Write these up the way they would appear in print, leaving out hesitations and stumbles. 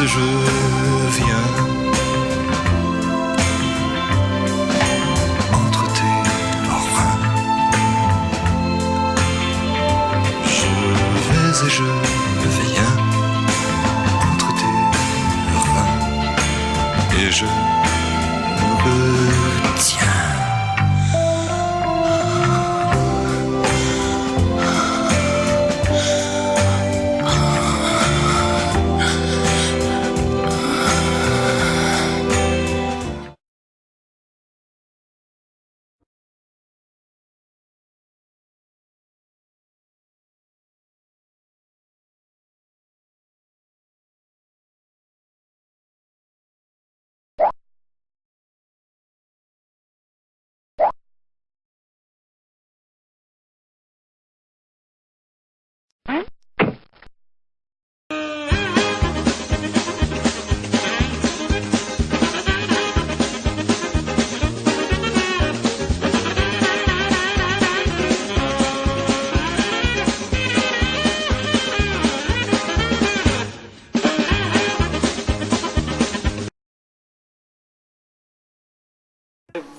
et je viens entre tes bras. Je vais et je viens entre tes bras et je me retiens.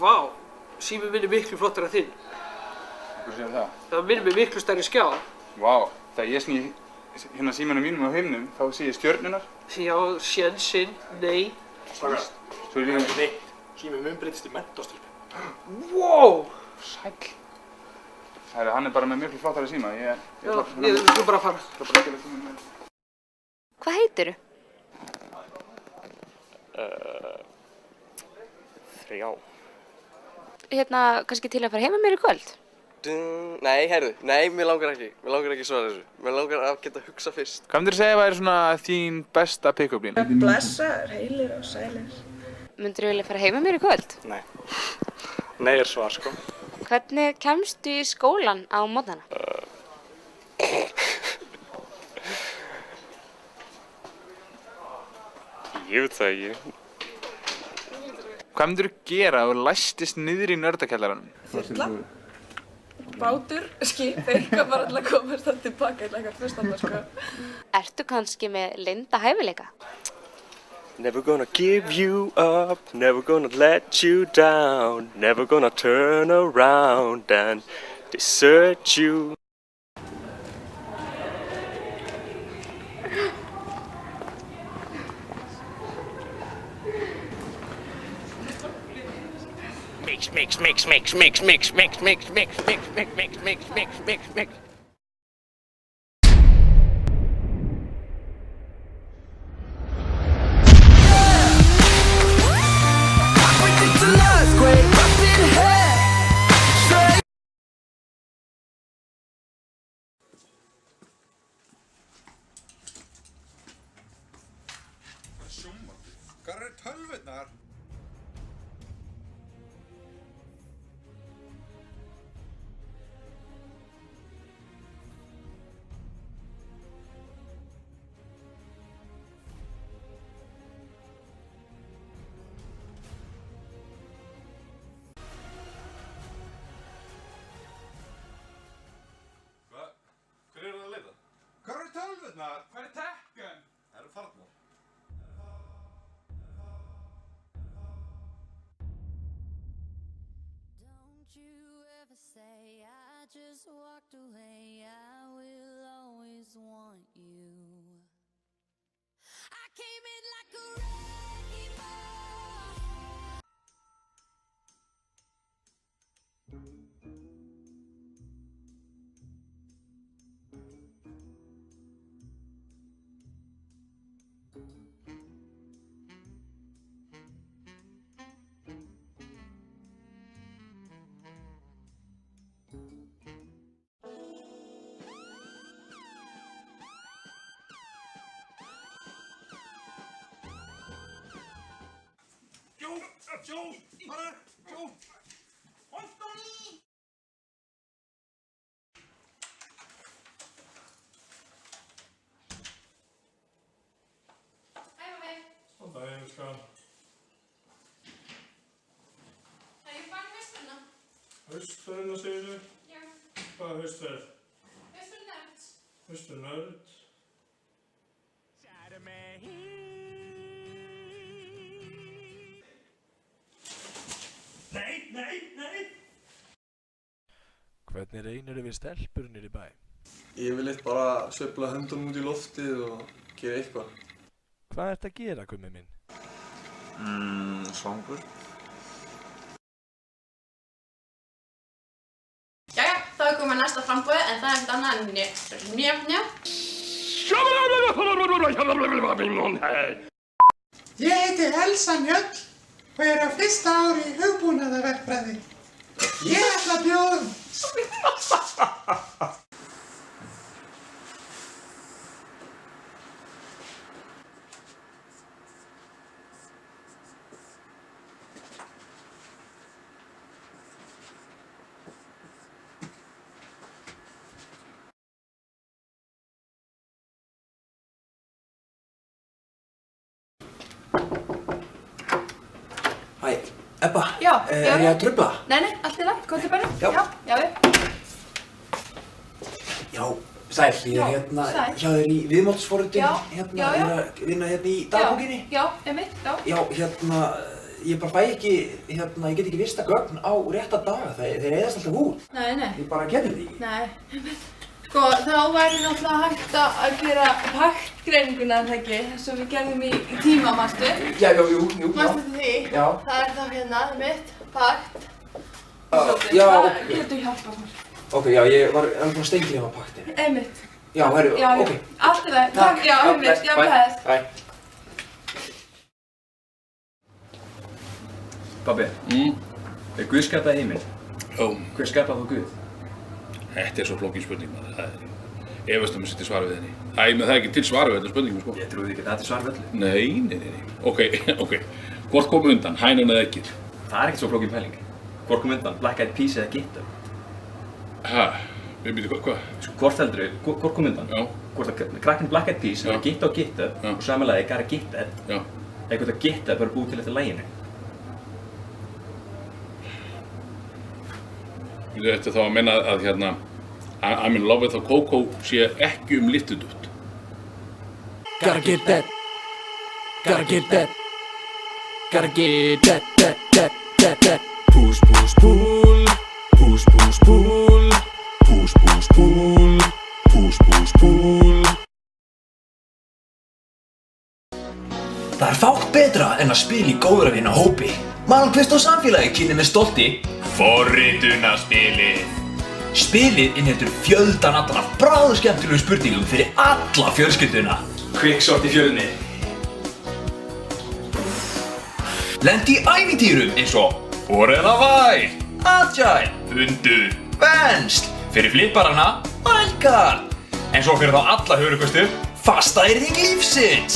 Vá, síminn minn miklu flottar en þinn. Hvað séu það? Það minnir mig miklu stærri skjá. Vá, þegar ég sný hérna símanum mínum á himnum, þá sé ég stjörnunar. Já, sénsinn, nei. Svo er líka Neitt. Síminn mun breytist í mentastyrpi. Wow! sæll. Hann er bara með miklu flottari síma. Já, ég vil bara fara. Hvað heitirðu? Þrjá. Hérna, kannski til að fara heima mér í kvöld? Nei, heyrðu, nei, mér langar ekki svara þessu. Mér langar að geta hugsa fyrst. Hvað myndir segja væri svona þín besta pick-up lín? Blessaður, heilir og sælir. Myndirðu vilja fara heima mér í kvöld? Nei. Nei er svar, sko. Hvernig kemstu í skólan á morgnana? Ég veit það ekki. Hvað myndir þú gera ef þú læstist niður í nördakjallaranum? Þyrla, bátur, skip, eitthvað bara til að komast það tilbaka í eitthvað fyrstanda, sko. Ertu kannski með leynda hæfileika? Never gonna give you up, never gonna let you down, never gonna turn around and desert you. Mix. Hvar eru tölvurnar? Hver eru það að leita? Hvar eru tölvurnar? Hvar er tekken? Það eru farnar. Don't you ever say I just walked away. I will always want you. I came in like a wrecking ball. Joe! Farðu! Joe! Anthony! Hei, mammi. Góðan daginn, elskan. Er ég farin í haustferðina? Haustferðina, segirðu? Já. Hvað er haustferð? Haustferð nörd. Haustferð nörd. Nei. Hvernig reynirðu við stelpur niður í bæ? Yfirleitt bara sveifla höndunum út í loftið og gera eitthvað. Hvað ertu að gera, gummi minn? Svangur. Jæja, þá er komið næsta framboði en það er ekkert annað en njö. Ég heiti Elsa Mjöll og er á fyrsta ári í hugbúnaðarverkfræði. Ég ætla að bjóða. Hæ, Ebba, Já, er ég að trufla? Nei, allt í lagi, komdu bara. Já. Já, sæl, ég er Já, sæl. hjá þér í viðmótsforritun, Já, ég já. er að vinna hérna í dagbókinni. Já, einmitt, já. Já, ég bara fæ ekki, ég get ekki vista gögn á rétta daga, þeir eyðast alltaf út. Nei. Ég bara getur því. Nei, einmitt. Sko, þá væri náttúrulega hægt að gera paktgreininguna, er það ekki, sem við gerðum í tíma, manstu? Já, jú. Manstu því? Já. Það er þá hérna, einmitt, pakt. Já, Hvað ok. getur hjálpað mér? Ok, já, ég var alveg búinn að steingleyma paktinu. Einmitt. Já, herru, Já, ok. allt í lagi. Takk, já, einmitt, já, bless. Bye. Pabbi, er Guð skapað heiminn? Jó. Hver skapað þú Guð? Þetta er svo flókin spurning, maður. Það er efast að setja svar við henni. Það er ekki til svar við þetta spurningum, sko. Ég trúi ekki að þetta er svar við öllu. Nei. Ok. Hvort kom undan, hænan eða ekkir? Það er ekkert svo flókin pæling. Hvort kom undan, Black Eyed Peas eða Get Up? Við byrjum hvað? Sko, hvort heldur við, hvort kom undan? Já. Hvort að krakkinn Black Eyed Peas eða Get Up og samanlagi Gotta Get That. Já. Eða hvort að Get Up er búið til eftir laginu. Þetta þá að menna að hérna I'm in love with a Coco sé ekki littudutt. Gotta get that. Gotta get that. Gotta get that. Push, push, pull. Push, push, pull. Push, push, pull. Push, push, pull. Það er fátt betra en að spila í góðra vina hópi. Malmkvist og samfélagi kynni með stolti forritunarspilið. Spilið inniheldur fjöldan allan af bráðskemmtilegu spurningum fyrir alla fjölskylduna. Kvikksort í fjölni. Lendi í ævintýrum eins og Forela Væl, Agile, Hundur, Vensl, fyrir flipparana, Wildcard. En svo fyrir þá alla hörukostu, Fastæring lífsins.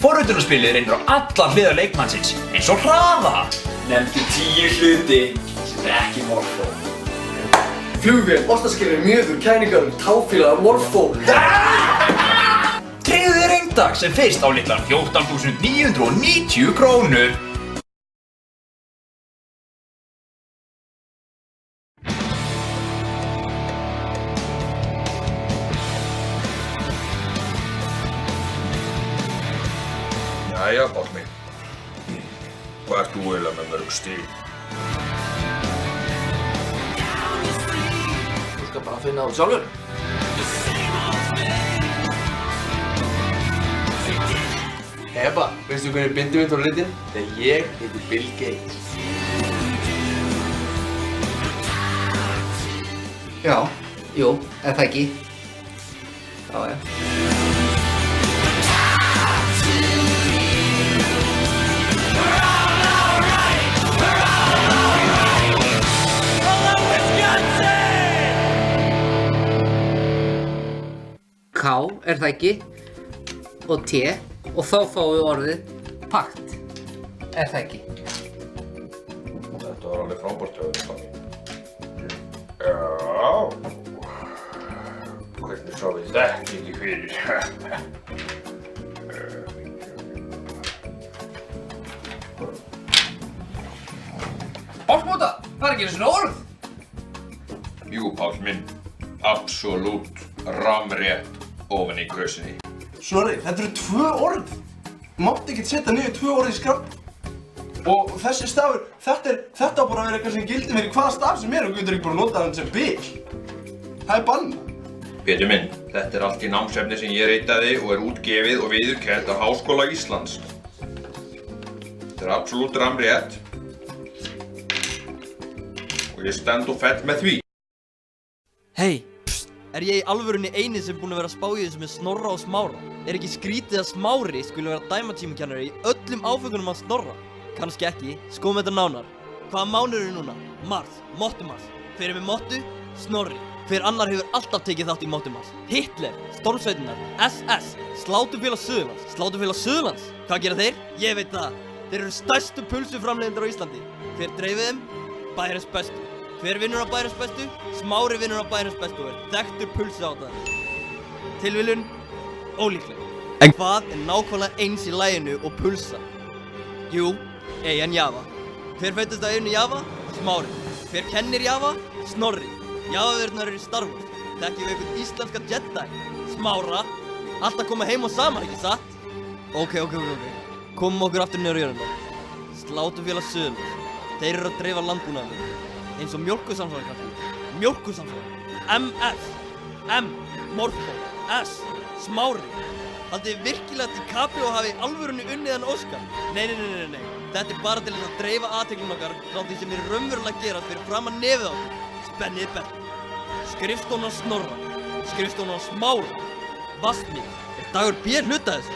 Forritunarspilið reynir á alla hliðar leikmannsins eins og hraða. Nefndu 10 hluti sem er ekki morfó. Flugvél, ostaskilur, mjöður, kæningar, táfílar, morfó. Tryggðu þér eindag sem fyrst á litlar 14.990 krónur. Jæja, Páll minn. Hvað ert þú eiginlega með mörg stig? Þú skal bara finna það sjálfur. Ebba, veistu hvernig bindi mitt var litinn? Þegar ég heiti Bill Gates. Já, jú, eða það ekki. Já. K, er það ekki? Og T, og þá fáum við orðið pakt. Er það ekki? Þetta var alveg frábært hjá þér, Páll. Já. Hvernig sá við þetta ekki fyrir? Bálsmóta, það er ekki einu svona orð. Jú, Páll minn. Absolutt ramrétt ofan í krösinni. Snorri, þetta eru 2 orð. Þú mátt ekki setja niður 2 orð í skrafn. Og þessi stafur Þetta á bara að vera eitthvað sem gildir mér í hvaða staf sem er og getur ekki bara notað hann sem bil. Það er bannað. Pétur minn, þetta er allt í námsefni sem ég ritaði og er útgefið og viðurkennt af Háskóla Íslands. Þetta er absolutt rafrétt og ég stend og fell með því. Hey, er ég í alvörunni eini sem búinn að vera að spá í þessu með Snorra og Smára? Er ekki skrítið að Smári skulle vera dæmatímakennari í öllum áfengunum af Snorra? Kannski ekki, skoðum þetta nánar. Hvaða mánuður eru núna? Mars, Mottumars. Hver er með Mottu? Snorri. Hver annar hefur alltaf tekið þátt í Mottumars? Hitler, Stormsveitirnar, SS, Sláturfélag Suðurlands. Sláturfélag Suðurlands? Hvað gera þeir? Ég veit það. Þeir eru stærstu pulsuframleiðendur á Íslandi. Hver dreifir þeim? Bæjarins bestu. Hver vinnur á Bæjarins bestu? Smári vinnur á Bæjarins bestu og er þekktur pulsuátaðan. Tilviljun? Ólíkleg. En hvað er nákvæmlega eins í laginu og pulsa? Jú, eyjan Java. Hver fæddist á eyjunni Java? Smári. Hver kennir Java? Snorri. Java-verðnar eru í Star Wars. Þekkjum við einhvern íslenska Jedi? Smára. Alltaf koma heim og saman, ekki satt? Ok. Komum okkur aftur niður á jörðina. Sláturfélag Suðurlands. Þeir eru að dreifa landbúnaðinum. Eins og mjólkursamsvarar kannski. Mjólkursamsvarar. MS. M. Morfó. S. Smári. Haldið þið virkilega að DiCaprio hafi í alvörunni unnið hann Óskar? Nei. Þetta er bara til þess að dreifa athyglinni okkar frá því sem er raunverulega að gerast fyrir framan nefið á okkur. Spennið belti. Skrifstofan á Snorra. Skrifstofan á Smára. Vatnsmýri. Er Dagur B hluta þessu?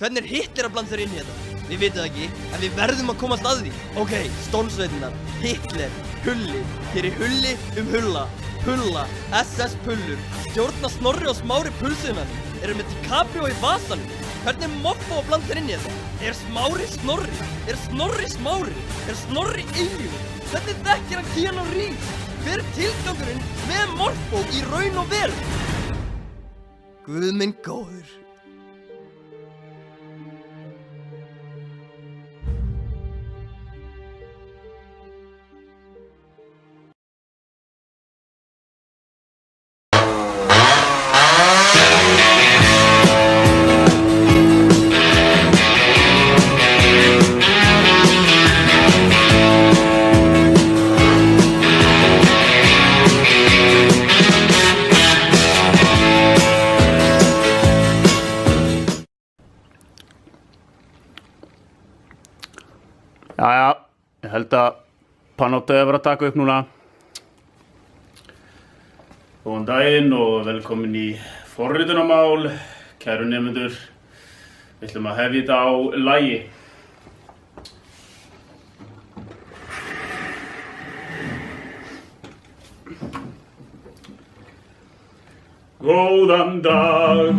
Hvernig er Hitler að blanda sér inn í þetta? Við vitum það ekki, en við verðum að komast að því. Ok, Stormsveitirnar, Hitler, Hulli. Hér er Hulli Hulla. Pulla, SS pullur. Stjórna Snorri og Smári pulsuðinni. Eru með DiCaprio í vasanum. Hvernig er Moffo að blanda sér inn í þetta? Er Smári Snorri? Er Snorri Smári? Er Snorri Eyjur? Hvernig þekkir hann Keanu Reeves? Hver er tilgangurinn með Moffo í raun og veru? Guð minn góður. Jæja, ég held að Panóttið er að vera að taka upp núna. Góðan daginn og velkomin í forritunarmál, kæru nemendur. Við ætlum að hefja þetta á lagi. Góðan dag,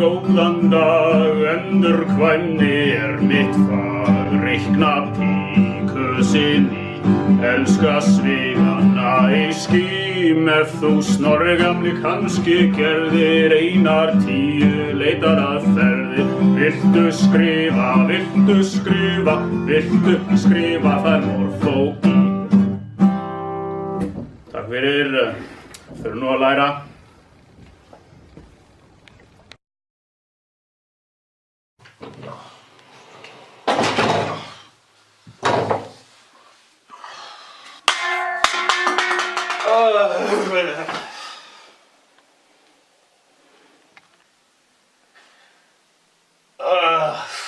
endurkvæmni er mitt fag, reikna píkusinn í, elska svigana í ským, ef þú Snorri gamli kannski gerðir einar 10 leitar að ferðir, viltu skrifa þær Morfó í. Takk fyrir, fyrir nú að læra.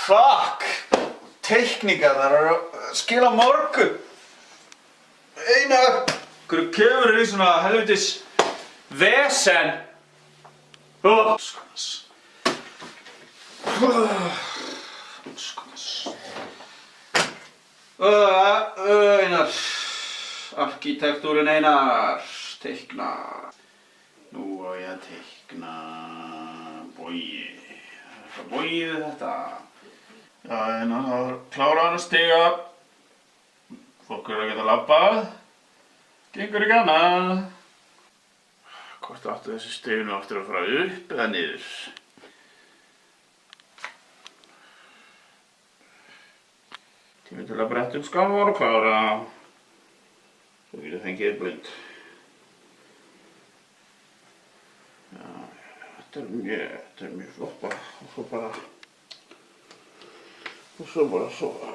Fuck! Teikningarnar eru að skila morgun. Einar! Hverju kemur í svona helvitis vesen? Skoðans. Einar. Arkitektúrin Einar. Teikna. Nú á ég að teikna bogi. Hvað bogið þetta? Já, Einar, það er klárað að stiga. Fólk eru að geta labbað. Gengur ekki annað. Hvort áttu þessi stiginu aftur að fara upp eða niður? Tími til að bretta upp skámar og klára. Svo getur fengið blund. Þetta er mjög flott bara. Og svo bara sofa.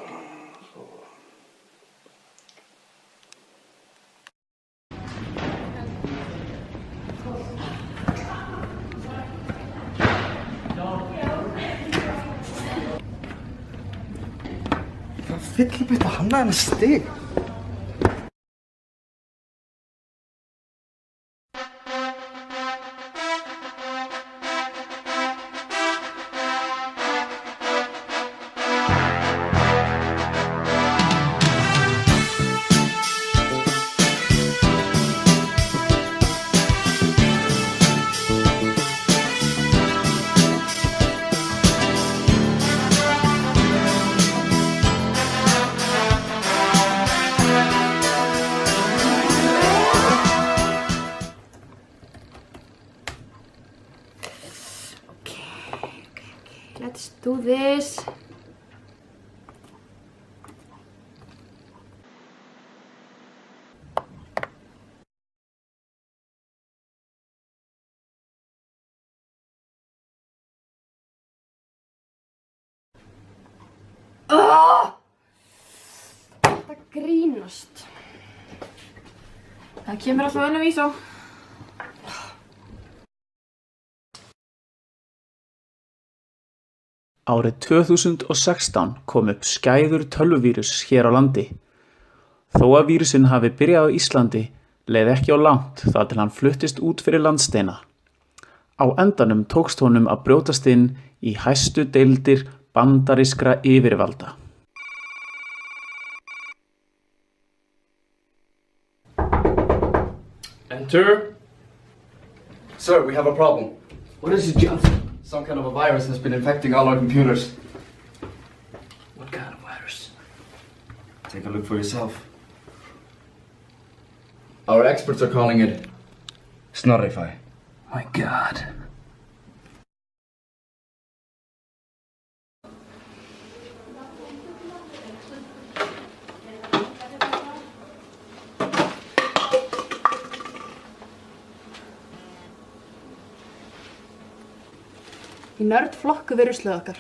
Hvað fyllibita hann að henni stig? Let's do this. Það grínast. Það kemur alltaf önnum vísá. Árið 2016 kom upp skæður tölvuvírus hér á landi. Þó að vírusinn hafi byrjað á Íslandi leið ekki á langt þar til hann fluttist út fyrir landsteina. Á endanum tókst honum að brjótast inn í hæstu deildir bandarískra yfirvalda. Enter. Sir, we have a problem. What is it, Johnson? Some kind of a virus has been infecting all our computers. What kind of virus? Take a look for yourself. Our experts are calling it Snorrify. My God. Í nörd flokku við ruslið okkar.